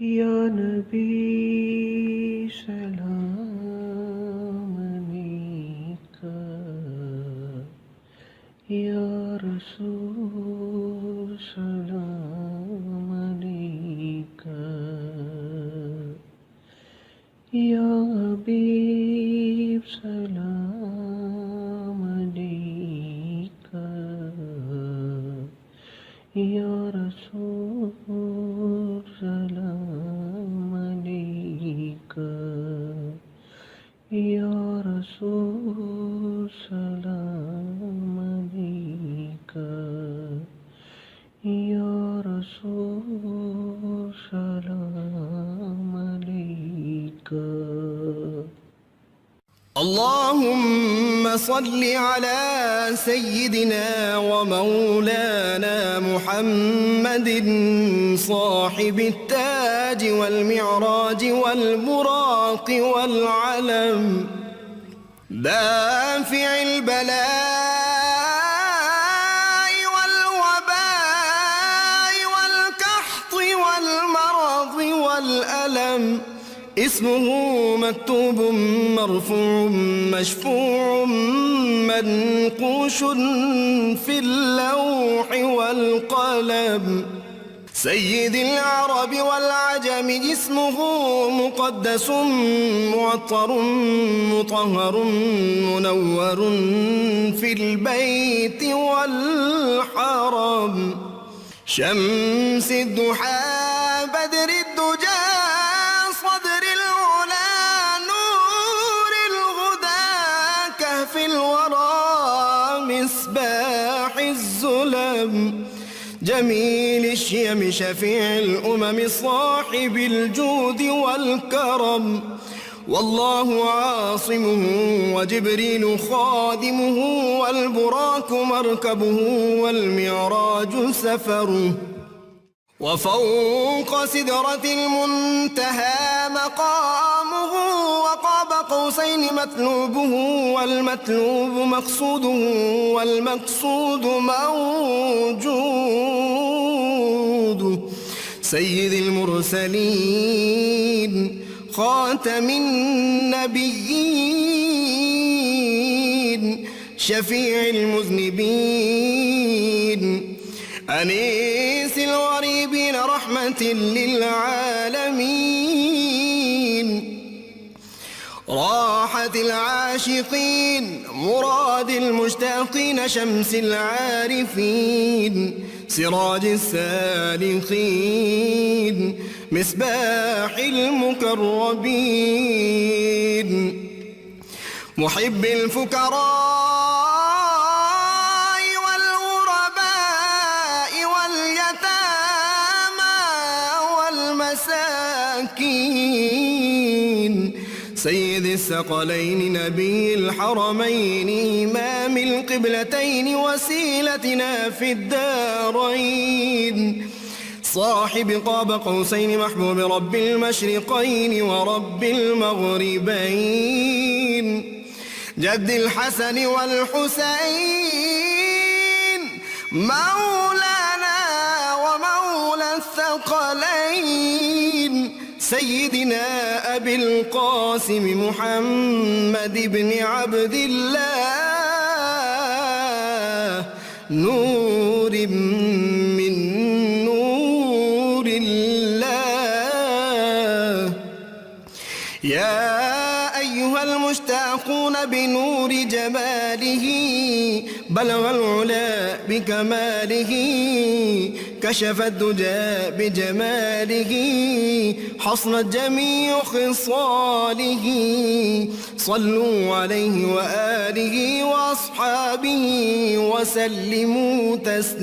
يا نبي سلام عليك، يا رسول سلام عليك، يا حبيب سلام عليك، يا رسول سلام عليك، يا رسول سلام عليك، يا رسول سلام عليك. اللهم صل على سيدنا ومولانا محمد صاحب التاج والمعراج والبراق والعلم، دافع البلاء والوباء والقحط والمرض والألم، اسمه مكتوب مرفوع مشفوع منقوش في اللوح والقلم، سيد العرب والعجم، اسمه مقدس معطر مطهر منور في البيت والحرم، شمس الضحى بدر الدجى صدر العلا نور الهدى كهف الورى مصباح الظلم، جميل الشيم شفيع الأمم صاحب الجود والكرم، والله عاصمه وجبريل خادمه والبراك مركبه والمعراج سفره، وفوق سدرة المنتهى مقامه، وقاب قوسين مطلوبه والمطلوب مقصوده والمقصود موجود، سيد المرسلين خاتم النبيين شفيع المذنبين أنيس الغريبين رحمة للعالمين، راحة العاشقين مراد المشتاقين شمس العارفين سراج السالكين مصباح المقربين، محب الفقراء والغرباء واليتامى والمساكين، سيد الثقلين نبي الحرمين إمام القبلتين وسيلتنا في الدارين، صاحب قاب قوسين محبوب رب المشرقين ورب المغربين، جد الحسن والحسين مولانا ومولى الثقلين، سيدنا أبي القاسم محمد بن عبد الله نور من نور الله، يا أيها المشتاقون بنور جماله بلغ العلا بكماله، كشف الدجى بجماله حصنت جميع خصاله، صلوا عليه وآله وأصحابه وسلموا تسليما.